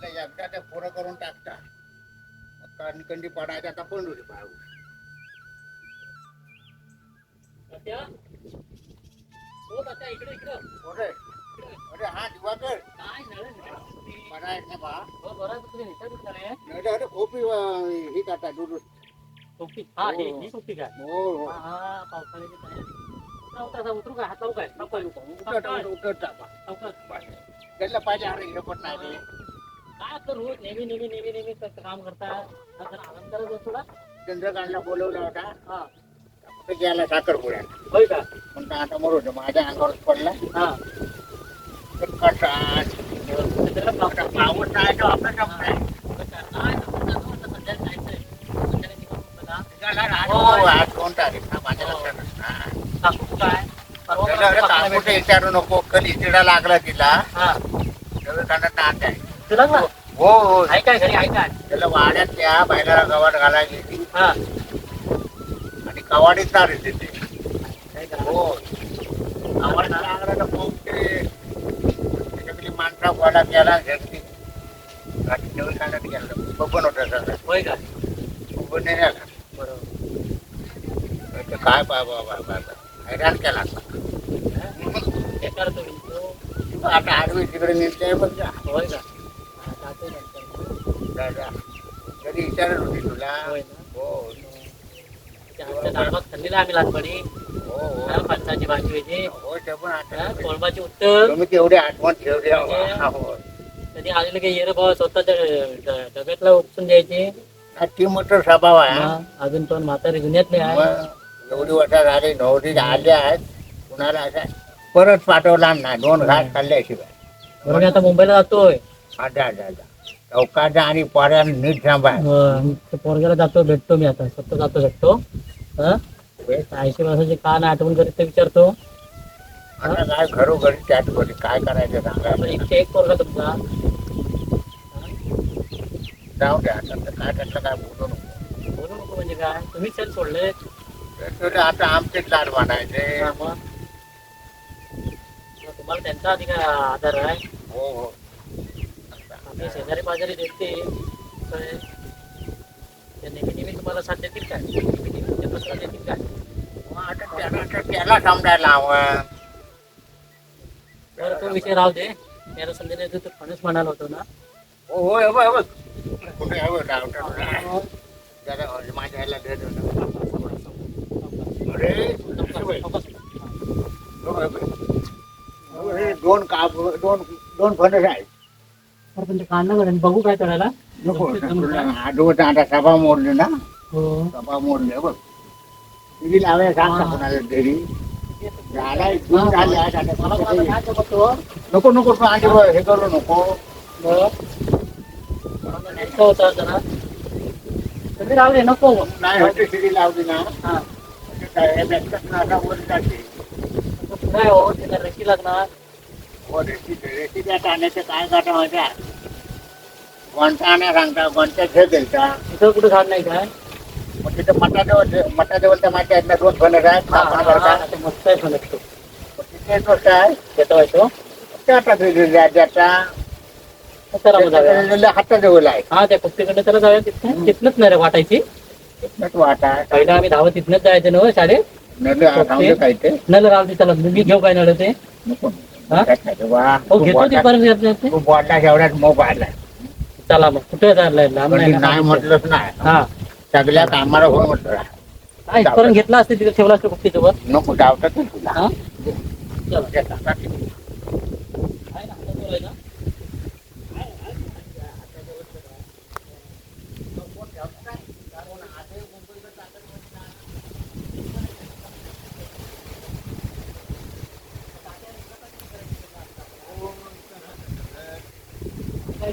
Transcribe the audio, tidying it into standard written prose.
एकदा ते पुरं करून टाकता कणकंडी पडायचा आता पण पाऊस इकडे इकडं कुठे अरे हा दिवाकर काय बरा आहे ना बा बरं तुम्ही नाही नाही अरे खूप ही करता दूर सोपी हा ही सोपी काय हो हो हा पावसाळ्याची तयारी उतरू काय हात लावू काय उठत त्याला पाहिजे अरे हे पण नाही काय तर रोज नेहमी काम करता आराम करायचं थोडा चंद्रकांतला बोलवला होता हा ते गेला साखरपुड्या होय का पण आता मरून माझ्या अंगावर पडला हा कसा पाऊस नाही तो आपलं जमत नाही आज 2 तारीख ना माझ्या लक्षात कुठे विचारू नको कधी चिडा लागला तिला चंद्रकांत नात आहे तुला हो हो आहे काय घरी आहे काय त्याला वाड्यात त्या बैलाला गवाट घालायला गेली हा आणि कवाडीच ना रे तिथे हो आवाज लागला खूप ते त्याच्यातली माणसा गोळा केला घेतली गाडी ठेवून काढत गेलं बघून होतं सगळं होय का बघून नाही आला बरोबर काय बाबा हैराण केला हे करतो मी तो आता आडवी तिकडे नेते बघ जा होय का जातो नंतर कधी विचारत होती तुला होय ना हो आमच्या डाळभात खाल्लेला आम्ही लहानपणी हो हो फणसाची भाजी वेगळी हो ते पण आठवण कोळंबाची उत्तर तुम्ही तेवढी आठवण ठेवली हो कधी आलेलं की येर भाऊ स्वतःच्या डब्यातला उपसून द्यायची ती मोठं स्वभाव आहे हा, अजून पण म्हातारी जुन्यातले आहे मग एवढी वर्ष झाली नवरी आले आहेत कुणाला असं परत पाठवला ना 2 घास खाल्ल्याशिवाय बरोबर आता मुंबईला जातोय आता चौकाचा आणि पोऱ्या नीट सांभाळ पोरग्याला जातो भेटतो मी आता स्वतः जातो भेटतो 80 वर्षाची कान आठवण करीत ते विचारतो आता काय घरोघरी त्यात घरी काय करायचं सांगा आपण एक पोरगा तुमचा जाऊ द्या आता काय त्यातलं काय बोलू नको बोलू नको म्हणजे काय तुम्ही सेल सोडले तर आता आमचेच लाड बनायचे मग तुम्हाला त्यांचा अधिकार आधार आहे हो हो आपले शेजारी पाजारी देते नेहमी तुम्हाला साथ देतील काय नेहमी पत्र देतील काय त्याला समजायला हवं तर तो विषय राहू दे त्याला समजायला येतो तो फणस म्हणाला होतो ना हो हो हे बघ कुठे हवं डॉक्टर त्याला माझ्या ह्याला देत अरे दोन फणस आहेत पण ते काढणं बघू काय करायला नको आठवत आता सभा मोडली ना हो सभा मोडली बघ तिथे लावायला सांग ना कोणाला घरी झाला इथून झाले नको नको तू आणि हे करू नको होता जरा तुम्ही राहू नको नाही होते सिरी लावली ना हा वर जाते काय हो त्याला रशी लागणार हो रेसिपी आता आणण्याचं काय काटा माहिती कोणता आणण्या सांगता कोणत्या खेळ द्यायचा तिथं कुठं झाड नाही काय मग तिथं मटाजवळ त्या माझ्या आहेत ना 2 फणस आहेत मस्त आहे फणस तो तिथे एक गोष्ट आहे घेतो व्हायचो ज्याचा चला मग जाऊया हाताजवळ आहे हा त्या पक्षीकडे त्याला जाऊया तिथनंच नाही रे वाटायची वाटा पहिला आम्ही धावत तिथनंच जायचं ना शाळेत काय ते नल राहते त्याला मी घेऊ काय नळ ते घेतो ते परत तू बोलला एवढ्यात मोबाईल आहे चला मग कुठे चाललाय लांब नाही म्हटलंच नाही हा सगळ्या कामाला हो म्हटलं काय इथपर्यंत घेतला असते तिथे ठेवला असतो पक्षीसोबत नको डावतात तुला हा चला आहे ना हातात बोलाय ना काय